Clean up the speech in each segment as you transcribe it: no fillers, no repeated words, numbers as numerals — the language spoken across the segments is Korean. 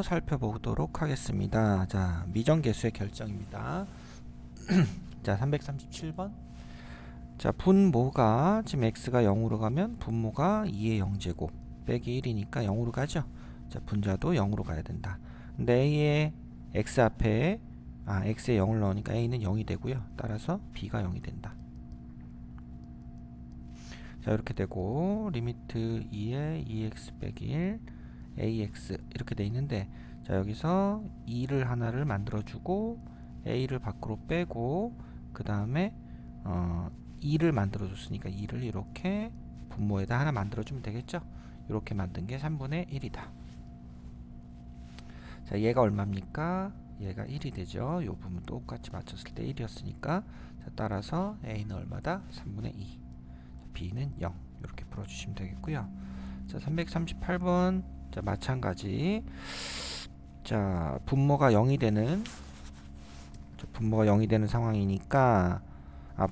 살펴보도록 하겠습니다. 자, 미정계수의 결정입니다. 자, 337번. 자, 분모가 지금 x가 0으로 가면 분모가 2의 0제곱 빼기 1이니까 0으로 가죠. 자, 분자도 0으로 가야 된다. 근데 a의 x 앞에 x에 0을 넣으니까 a는 0이 되고요. 따라서 b가 0이 된다. 자, 이렇게 되고 리미트 2에 2x 빼기 1 ax 이렇게 돼 있는데, 자, 여기서 2를 하나를 만들어 주고 a를 밖으로 빼고 그 다음에 2를 만들어 줬으니까 2를 이렇게 분모에다 하나 만들어 주면 되겠죠. 이렇게 만든 게 3분의 1이다. 자, 얘가 얼마입니까? 얘가 1이 되죠. 요 부분 똑같이 맞췄을 때 1이었으니까, 자, 따라서 a는 얼마다? 3분의 2, b는 0. 이렇게 풀어주시면 되겠고요. 자, 338번. 자, 마찬가지. 자, 분모가 0이 되는 상황이니까,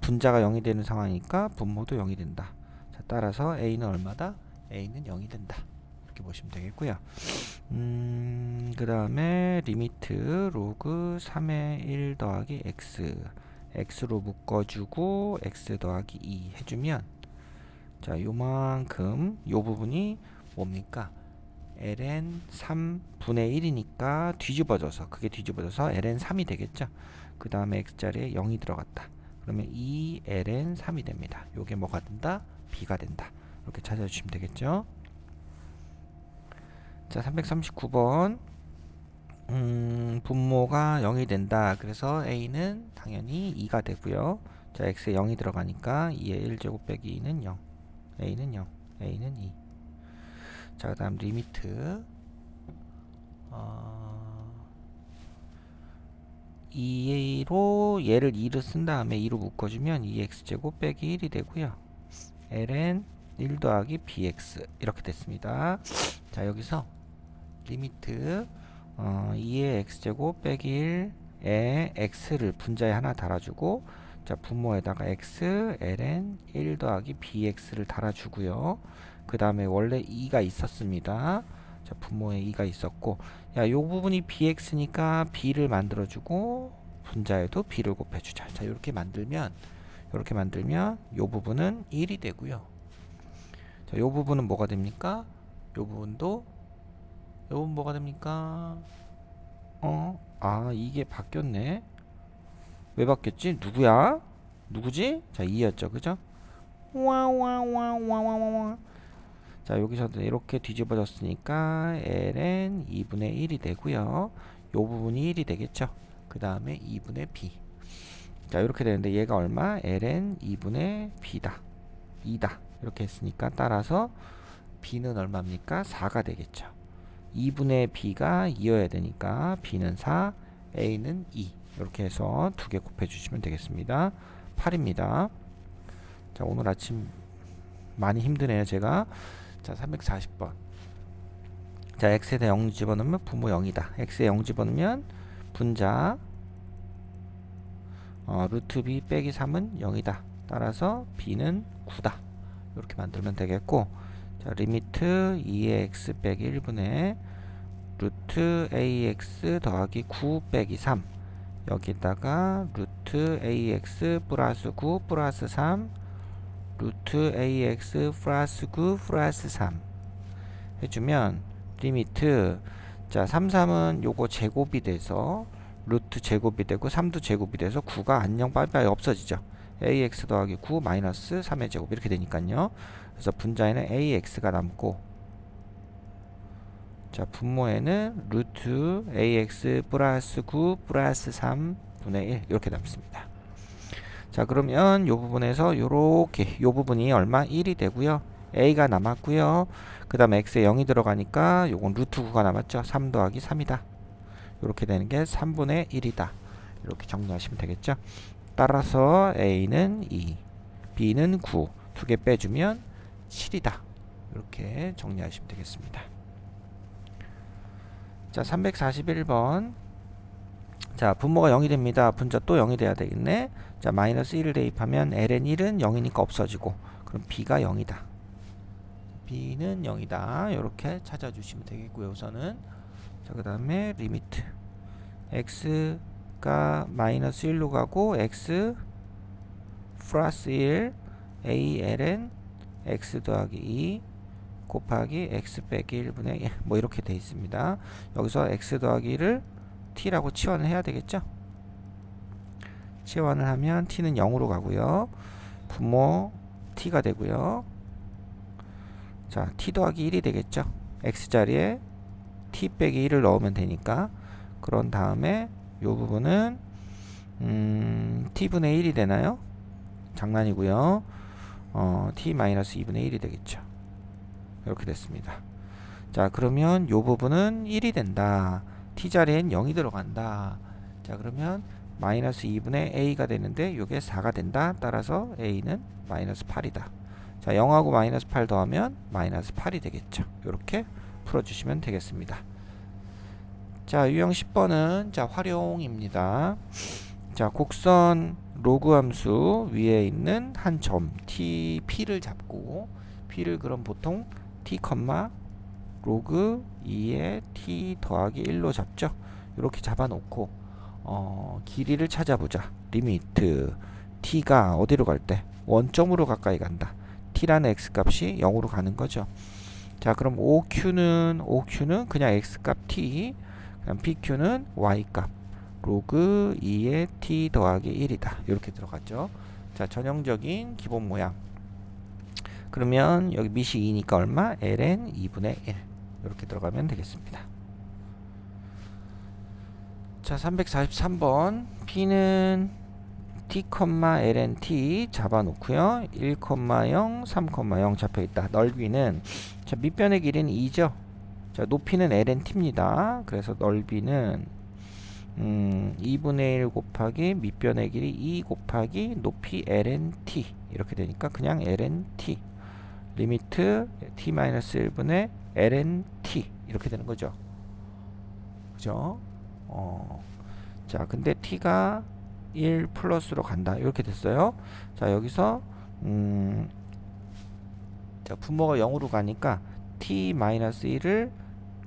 분자가 0이 되는 상황이니까 분모도 0이 된다. 자, 따라서 a는 얼마다? a는 0이 된다. 이렇게 보시면 되겠고요. 그 다음에 리미트 로그 3의 1 더하기 x로 묶어주고 x 더하기 2 해주면, 자, 요만큼 요 부분이 뭡니까? ln 3분의 1이니까 그게 뒤집어져서 ln 3이 되겠죠. 그 다음에 x자리에 0이 들어갔다. 그러면 2ln 3이 됩니다. 요게 뭐가 된다? b가 된다. 이렇게 찾아주시면 되겠죠. 자, 339번. 분모가 0이 된다. 그래서 a는 당연히 2가 되고요. 자, x에 0이 들어가니까 2의 1제곱 빼기 2는 0. a는 0, a는 2. 자, 그 다음 리미트 2로 얘를 2로 쓴 다음에 2로 묶어주면 2x제곱 빼기 1이 되고요. ln 1 더하기 bx 이렇게 됐습니다. 자, 여기서 리미트 2의 x제곱 빼기 1에 x를 분자에 하나 달아주고, 자, 분모에다가 x ln 1 더하기 bx를 달아주고요. 그 다음에 원래 2가 있었습니다. 자, 분모에 2가 있었고, 야, 요 부분이 bx니까 b를 만들어주고 분자에도 b를 곱해주자. 자, 이렇게 만들면 요 부분은 1이 되고요. 자, 요 부분은 뭐가 됩니까? 요 부분 뭐가 됩니까? 이게 바뀌었네. 왜 바뀌었지? 누구지? 자, 2였죠, 그죠? 자, 여기서도 이렇게 뒤집어졌으니까 ln 2분의 1이 되고요. 요 부분이 1이 되겠죠. 그 다음에 2분의 b. 자, 이렇게 되는데 얘가 얼마? ln 2분의 b다. 2다. 이렇게 했으니까 따라서 b는 얼마입니까? 4가 되겠죠. 2분의 b가 2여야 되니까 b는 4, a는 2. 이렇게 해서 두 개 곱해 주시면 되겠습니다. 8입니다. 자, 오늘 아침 많이 힘드네요, 제가. 자, 340번. 자, x에다 0 집어넣으면 분모 0이다. x에 0 집어넣으면 분자 루트 b 빼기 3은 0이다. 따라서 b는 9다. 이렇게 만들면 되겠고, 자, 리미트 2의 x 빼기 1분의 루트 ax 더하기 9 빼기 3, 여기다가 루트 ax 플러스 9 플러스 3 루트 ax 플러스 9 플러스 3 해주면 리미트, 자, 33은 요거 제곱이 돼서 루트 제곱이 되고 3도 제곱이 돼서 9가 안녕 빠이빠이 없어지죠. ax 더하기 9 마이너스 3의 제곱 이렇게 되니까요. 그래서 분자에는 ax가 남고, 자, 분모에는 루트 ax 플러스 9 플러스 3분의 1 이렇게 남습니다. 자, 그러면 요 부분에서 요렇게 요 부분이 얼마? 1이 되고요. a가 남았고요. 그 다음에 x에 0이 들어가니까 요건 루트 9가 남았죠. 3 더하기 3이다. 이렇게 되는 게 3분의 1이다. 이렇게 정리하시면 되겠죠. 따라서 a는 2, b는 9, 두 개 빼주면 7이다. 이렇게 정리하시면 되겠습니다. 자, 341번. 자, 분모가 0이 됩니다. 분자 또 0이 돼야 되겠네. 자, 마이너스 1을 대입하면 ln 1은 0이니까 없어지고, 그럼 b가 0이다. b는 0이다. 이렇게 찾아주시면 되겠고요. 우선은 자, 그 다음에 리미트 x가 마이너스 1로 가고 x 플러스 1 ALN x 더하기 2 곱하기 x 빼기 1분의 1 뭐 이렇게 돼 있습니다. 여기서 x 더하기 1을 t라고 치환을 해야 되겠죠. 치환을 하면 t는 0으로 가고요. 분모 t가 되고요. 자, t 더하기 1이 되겠죠. x 자리에 t 빼기 1을 넣으면 되니까. 그런 다음에 이 부분은 t분의 1이 되나요? 장난이고요. t-2분의 1이 되겠죠. 이렇게 됐습니다. 자, 그러면 이 부분은 1이 된다. t 자리엔 0이 들어간다. 자, 그러면 마이너스 2분의 a가 되는데 이게 4가 된다. 따라서 a는 마이너스 8이다. 자, 0하고 마이너스 8 더하면 마이너스 8이 되겠죠. 이렇게 풀어주시면 되겠습니다. 자, 유형 10번은 자, 활용입니다. 자, 곡선 로그 함수 위에 있는 한 점 t, p를 잡고 p를 그럼 보통 t, 로그 2에 t 더하기 1로 잡죠. 이렇게 잡아놓고 길이를 찾아보자. 리미트 t가 어디로 갈 때? 원점으로 가까이 간다. t라는 x값이 0으로 가는 거죠. 자, 그럼 OQ는 그냥 x값 t, 그럼 PQ는 y값 로그 2의 t 더하기 1이다. 이렇게 들어갔죠. 자, 전형적인 기본 모양. 그러면 여기 밑이 2니까 얼마? ln 2분의 1 이렇게 들어가면 되겠습니다. 자, 343번 p는 t, ln t 잡아놓고요. 1, 0, 3, 0 잡혀있다. 넓이는 자, 밑변의 길이는 2죠. 자, 높이는 ln t입니다. 그래서 넓이는 2분의 1 곱하기 밑변의 길이 2 곱하기 높이 ln t 이렇게 되니까 그냥 ln t 리미트 t-1분의 ln t 이렇게 되는 거죠. 그죠? 자, 근데 t가 1 플러스로 간다. 이렇게 됐어요. 자, 여기서 자, 분모가 0으로 가니까 t-1을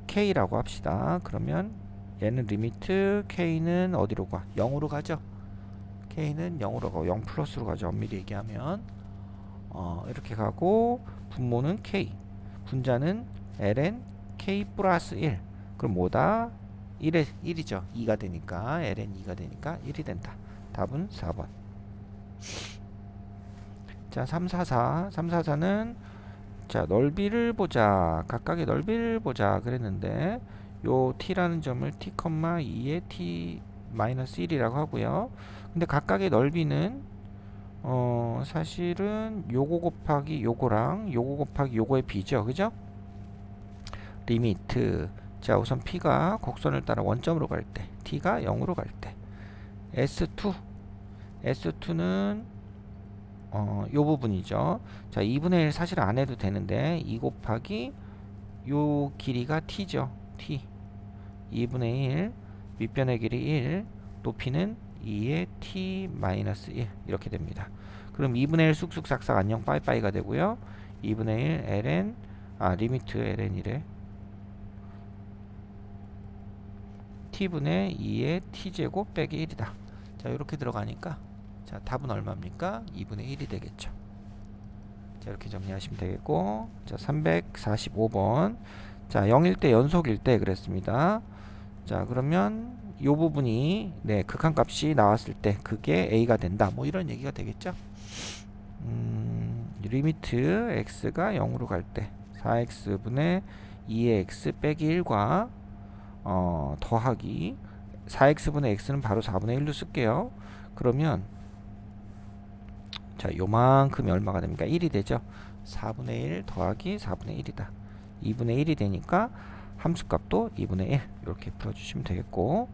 k라고 합시다. 그러면 얘는 리미트 k는 어디로 가? 0으로 가죠. k는 0으로 가고 0 플러스로 가죠. 엄밀히 얘기하면 이렇게 가고 분모는 k, 분자는 ln k 플러스 1. 그럼 뭐다? 1이죠. 2가 되니까 ln 2가 되니까 1이 된다. 답은 4번. 자, 344는 자, 넓이를 보자. 각각의 넓이를 보자 그랬는데 요 t라는 점을 t, 2의 t-1이라고 하고요. 근데 각각의 넓이는 사실은 요거 곱하기 요거랑 요거 곱하기 요거의 비죠. 그죠? 리미트 자, 우선 p가 곡선을 따라 원점으로 갈 때 t가 0으로 갈 때 S2는 요 부분이죠. 자, 2분의 1 사실 안 해도 되는데 2 곱하기 요 길이가 t죠. t 2분의 1 밑변의 길이 1 높이는 2의 t-1 이렇게 됩니다. 그럼 2분의 1 쑥쑥 싹싹 안녕 빠이빠이가 되고요. 2분의 1 ln 리미트 ln이래 t분의 2의 t제곱 빼기 1이다. 자, 이렇게 들어가니까 자, 답은 얼마입니까? 2분의 1이 되겠죠. 자, 이렇게 정리하시면 되겠고, 자, 345번. 자, 0일 때 연속일 때 그랬습니다. 자, 그러면 요 부분이 네, 극한값이 나왔을 때 그게 a가 된다. 뭐 이런 얘기가 되겠죠. 리미트 x가 0으로 갈 때 4x분의 2의 x 빼기 1과 더하기 4x분의 x는 바로 4분의 1로 쓸게요. 그러면 자, 요만큼이 얼마가 됩니까? 1이 되죠. 4분의 1 더하기 4분의 1이다. 2분의 1이 되니까 함수값도 2분의 1 이렇게 풀어주시면 되겠고,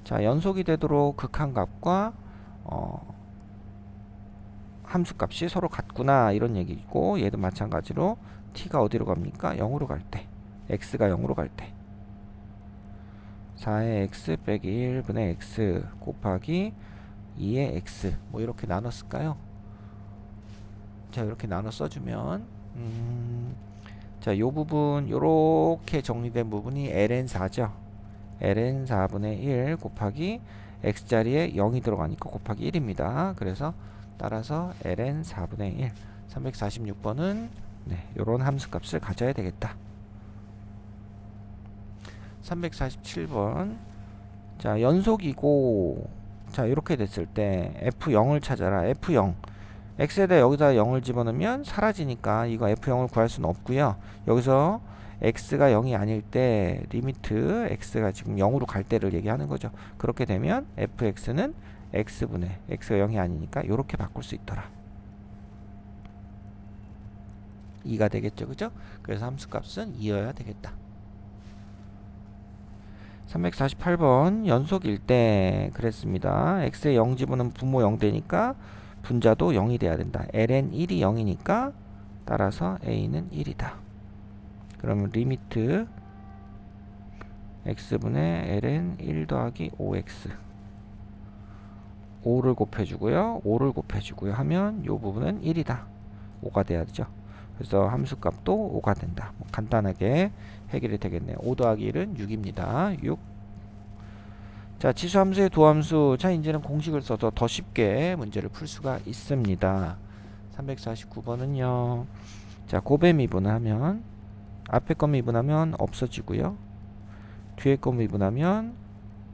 자, 연속이 되도록 극한값과 함수값이 서로 같구나 이런 얘기고, 얘도 마찬가지로 t가 어디로 갑니까? 0으로 갈 때, x가 0으로 갈 때 4의 x 빼기 1분의 x 곱하기 2의 x 뭐 이렇게 나눴을까요? 자, 이렇게 나눠 써주면 자, 요 부분 요렇게 정리된 부분이 ln4죠. ln4분의 1 곱하기 x자리에 0이 들어가니까 곱하기 1입니다. 그래서 따라서 ln4분의 1 346번은 네, 요런 함수값을 가져야 되겠다. 347번 자, 연속이고 자, 이렇게 됐을 때 f0을 찾아라. f0 x에다 여기다 0을 집어넣으면 사라지니까 이거 f0을 구할 수는 없고요. 여기서 x가 0이 아닐 때 리미트 x가 지금 0으로 갈 때를 얘기하는 거죠. 그렇게 되면 fx는 x분의 x가 0이 아니니까 이렇게 바꿀 수 있더라. 2가 되겠죠. 그죠? 그래서 함수값은 2여야 되겠다. 348번 연속일 때 그랬습니다. x에 0 집어넣으면 분모 0 되니까 분자도 0이 돼야 된다. ln 1이 0이니까 따라서 a는 1이다. 그러면 리미트 x분의 ln 1 더하기 5x 5를 곱해주고요. 5를 곱해주고요. 하면 이 부분은 1이다. 5가 돼야 되죠. 그래서 함수값도 5가 된다. 뭐 간단하게 해결이 되겠네요. 5 더하기 1은 6입니다. 6. 자, 치수함수의 도함수. 자, 이제는 공식을 써서 더 쉽게 문제를 풀 수가 있습니다. 349번은요. 자, 곱의 미분하면 앞에 거 미분하면 없어지고요. 뒤에 거 미분하면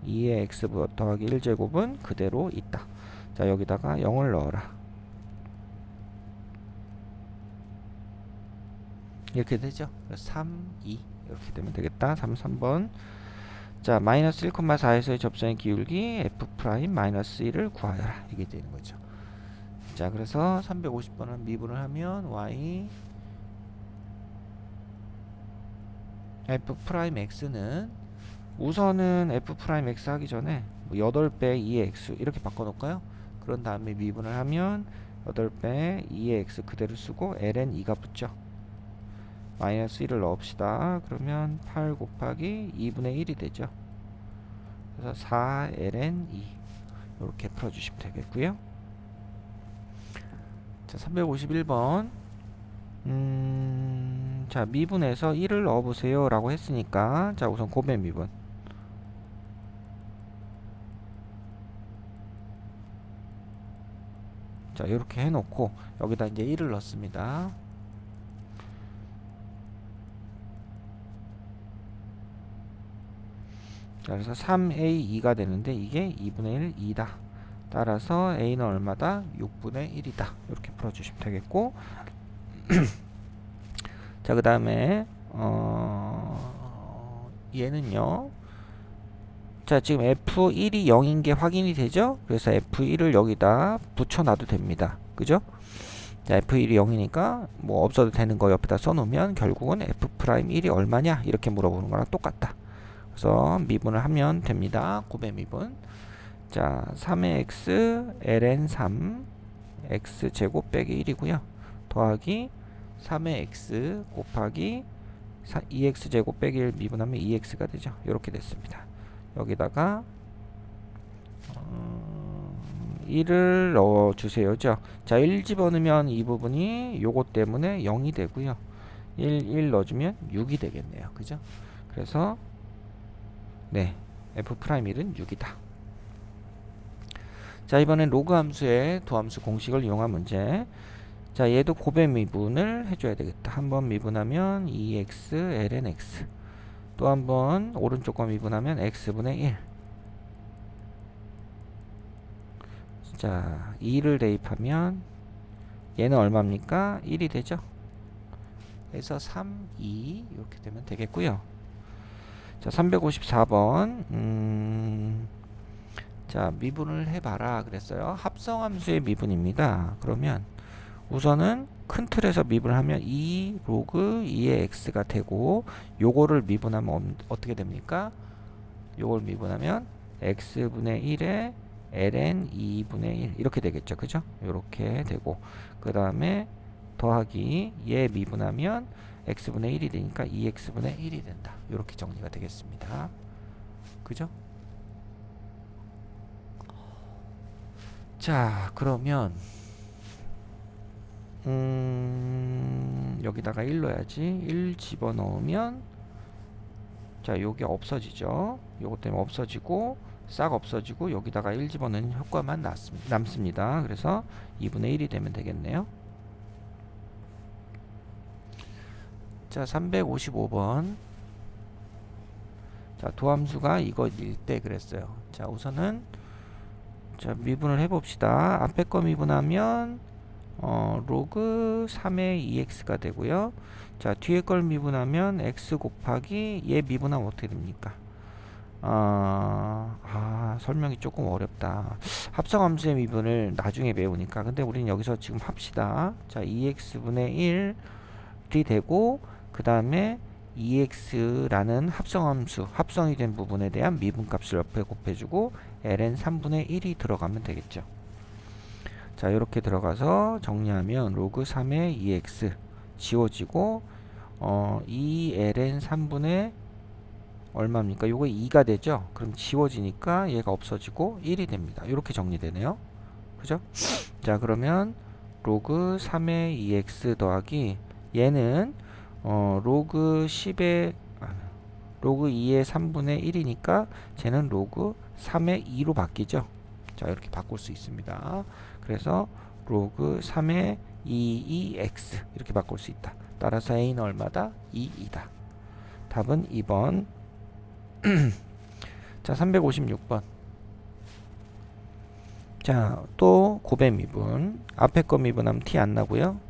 2의 x 더하기 1제곱은 그대로 있다. 자, 여기다가 0을 넣어라. 이렇게 되죠. 3, 2 이렇게 되면 되겠다. 3번. 자, 마이너스 1,4에서의 접선의 기울기 f 프라임 마이너스 1을 구하여라. 이게 되는 거죠. 자, 그래서 350번은 미분을 하면 y f 프라임 x는 우선은 f 프라임 x 하기 전에 8배 2의 x 이렇게 바꿔놓을까요? 그런 다음에 미분을 하면 8배 2의 x 그대로 쓰고 ln 2가 붙죠. 마이너스 1을 넣읍시다. 그러면 8 곱하기 2분의 1이 되죠. 그래서 4ln 2 이렇게 풀어주시면 되겠고요. 자, 351번 자, 미분에서 1을 넣어보세요 라고 했으니까 자, 우선 곱의 미분 자, 이렇게 해놓고 여기다 이제 1을 넣습니다. 자, 그래서 3a2가 되는데 이게 2분의 1 2다. 따라서 a는 얼마다? 6분의 1이다. 이렇게 풀어주시면 되겠고 자, 그 다음에 얘는요. 자, 지금 f1이 0인 게 확인이 되죠? 그래서 f1을 여기다 붙여놔도 됩니다. 그죠? 자, f1이 0이니까 뭐 없어도 되는 거 옆에다 써놓으면 결국은 f'1이 얼마냐? 이렇게 물어보는 거랑 똑같다. 그래서 미분을 하면 됩니다. 곱의 미분. 자, 3의 x ln 3 x제곱 빼기 1이고요. 더하기 3의 x 곱하기 2x제곱 빼기 1 미분하면 2x가 되죠. 이렇게 됐습니다. 여기다가 1을 넣어주세요. 자, 1 집어넣으면 이 부분이 요것 때문에 0이 되고요. 1 넣어주면 6이 되겠네요. 그죠? 그래서 네, f'1은 6이다. 자, 이번엔 로그 함수의 도함수 공식을 이용한 문제. 자, 얘도 곱의 미분을 해줘야 되겠다. 한번 미분하면 2x ln x 또 한번 오른쪽 거 미분하면 x분의 1. 자, 2를 대입하면 얘는 얼마입니까? 1이 되죠. 그래서 3, 2 이렇게 되면 되겠고요. 자, 354번 자, 미분을 해봐라 그랬어요. 합성함수의 미분입니다. 그러면 우선은 큰 틀에서 미분하면 2 로그 2의 x가 되고 요거를 미분하면 어떻게 됩니까? 요걸 미분하면 x분의 1에 ln 2분의 1 이렇게 되겠죠. 그죠? 이렇게 되고 그 다음에 더하기 얘 미분하면 x분의 1이 되니까 2x분의 1이 된다. 이렇게 정리가 되겠습니다. 그죠? 자, 그러면 여기다가 1 넣어야지. 1 집어넣으면 자, 요게 없어지죠. 요것 때문에 없어지고 싹 없어지고 여기다가 1 집어넣는 효과만 남습니다. 그래서 2분의 1이 되면 되겠네요. 자, 355번. 자, 도함수가 이거일 때 그랬어요. 자, 우선은 자, 미분을 해봅시다. 앞에 거 미분하면 로그 3의 2x가 되고요. 자, 뒤에 걸 미분하면 x 곱하기 얘 미분하면 어떻게 됩니까? 설명이 조금 어렵다. 합성함수의 미분을 나중에 배우니까. 근데 우리는 여기서 지금 합시다. 자, 2x분의 1이 되고 그 다음에 2x라는 합성함수, 합성이 된 부분에 대한 미분값을 옆에 곱해주고 ln 3분의 1이 들어가면 되겠죠. 자, 이렇게 들어가서 정리하면 로그 3의 2x 지워지고 2ln 3분의 얼마입니까? 요거 2가 되죠. 그럼 지워지니까 얘가 없어지고 1이 됩니다. 이렇게 정리되네요. 그죠? 자, 그러면 로그 3의 2x 더하기 얘는 로그 10의 로그 2의 3분의 1이니까 쟤는 로그 3의 2로 바뀌죠. 자, 이렇게 바꿀 수 있습니다. 그래서 로그 3의 2x 이렇게 바꿀 수 있다. 따라서 a는 얼마다? 2이다. 답은 2번. 자, 356번. 자, 또 곱의 미분. 앞에 거 미분하면 t 안 나고요.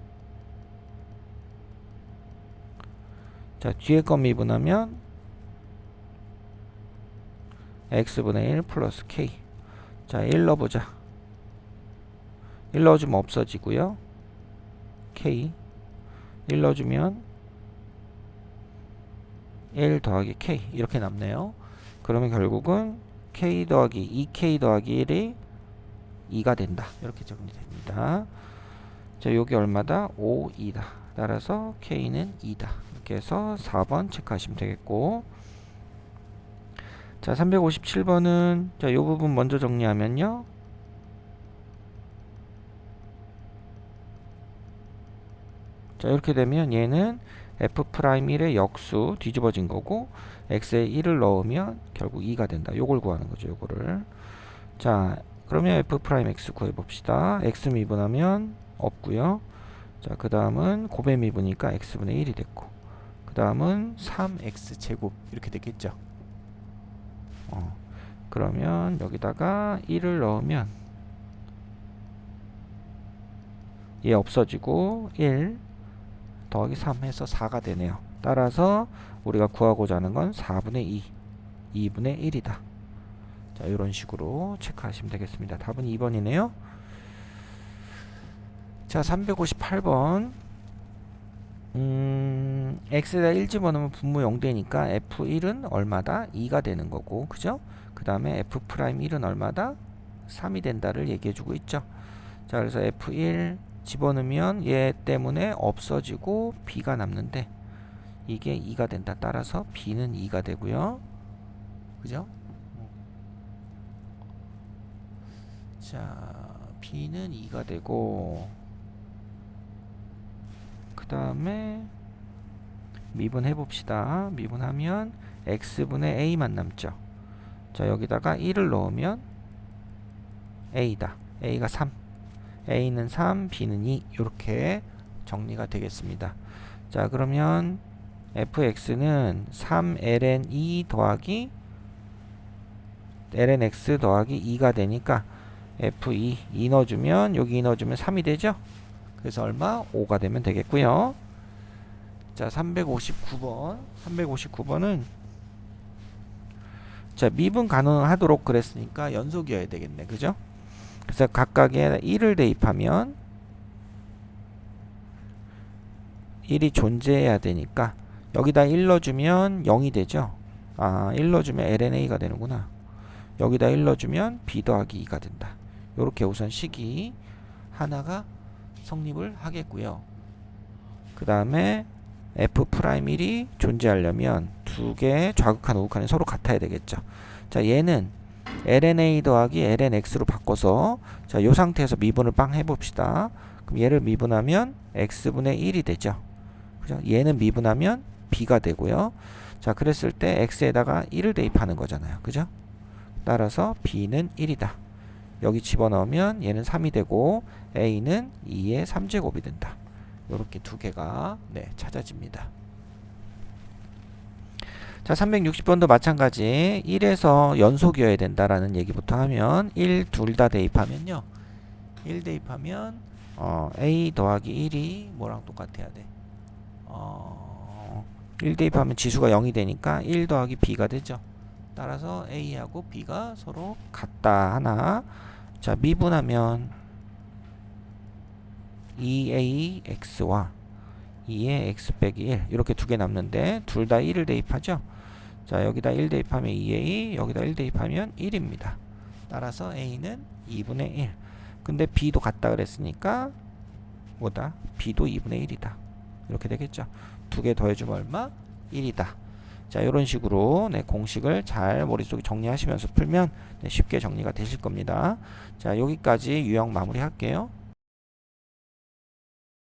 자, 뒤에 거 미분하면 x분의 1 플러스 k. 자, 1 넣어보자. 1 넣어주면 없어지고요. k 1 넣어주면 1 더하기 k 이렇게 남네요. 그러면 결국은 k 더하기 2k 더하기 1이 2가 된다. 이렇게 정리됩니다. 자, 여기 얼마다? 5이다. 따라서 k는 2다. 이렇게 해서 4번 체크하시면 되겠고, 자, 357번은 자, 이 부분 먼저 정리하면요. 자, 이렇게 되면 얘는 f'1의 역수 뒤집어진 거고 x에 1을 넣으면 결국 2가 된다. 요걸 구하는 거죠. 요거를. 자, 그러면 f'x 구해 봅시다. x 미분하면 없고요. 자, 그 다음은 곱의 미분이니까 x분의 1이 됐고, 그 다음은 3x 제곱 이렇게 됐겠죠. 그러면 여기다가 1을 넣으면 얘 없어지고 1 더하기 3 해서 4가 되네요. 따라서 우리가 구하고자 하는 건 4분의 2, 2분의 1이다. 자, 이런 식으로 체크하시면 되겠습니다. 답은 2번이네요. 자, 358번. x에다 1 집어넣으면 분모 0되니까 f1은 얼마다? 2가 되는 거고, 그죠? 그 다음에 f'1은 얼마다? 3이 된다를 얘기해주고 있죠. 자, 그래서 f1 집어넣으면 얘 때문에 없어지고 b가 남는데 이게 2가 된다. 따라서 b는 2가 되고요. 그죠? 자, b는 2가 되고, 그 다음에 미분해 봅시다. 미분하면 x분의 a만 남죠. 자, 여기다가 1을 넣으면 a다. a가 3. a는 3, b는 2. 이렇게 정리가 되겠습니다. 자, 그러면 fx는 3ln 2 더하기 ln x 더하기 2가 되니까 f2 2 넣어주면 여기 2 넣어주면 3이 되죠. 그래서 얼마? 5가 되면 되겠고요. 자, 359번. 359번은 자, 미분 가능하도록 그랬으니까 연속이어야 되겠네. 그죠? 그래서 각각에 1을 대입하면 1이 존재해야 되니까 여기다 1 넣어주면 0이 되죠. 1 넣어주면 lna가 되는구나. 여기다 1 넣어주면 b 더하기 2가 된다. 요렇게 우선 식이 하나가 성립을 하겠고요. 그 다음에 f'1이 존재하려면 두 개의 좌극한 우극한이 서로 같아야 되겠죠. 자, 얘는 lna 더하기 lnx로 바꿔서 자, 요 상태에서 미분을 빵 해봅시다. 그럼 얘를 미분하면 x분의 1이 되죠. 그죠? 얘는 미분하면 b가 되고요. 자, 그랬을 때 x에다가 1을 대입하는 거잖아요. 그죠? 따라서 b는 1이다. 여기 집어넣으면 얘는 3이 되고 a는 2의 3제곱이 된다. 이렇게 두 개가 찾아집니다. 자, 360번도 마찬가지 1에서 연속이어야 된다라는 얘기부터 하면 1 둘 다 대입하면요. 1 대입하면 a 더하기 1이 뭐랑 똑같아야 돼? 1 대입하면 지수가 0이 되니까 1 더하기 b가 되죠. 따라서 a하고 b가 서로 같다 하나. 자, 미분하면 2ax와 2의 x 빼기 1 이렇게 두 개 남는데 둘 다 1을 대입하죠. 자, 여기다 1 대입하면 2a, 여기다 1 대입하면 1입니다. 따라서 a는 2분의 1. 근데 b도 같다 그랬으니까 뭐다? b도 2분의 1이다. 이렇게 되겠죠. 두 개 더해주면 얼마? 1이다. 자, 이런 식으로 공식을 잘 머릿속에 정리하시면서 풀면 쉽게 정리가 되실 겁니다. 자, 여기까지 유형 마무리 할게요.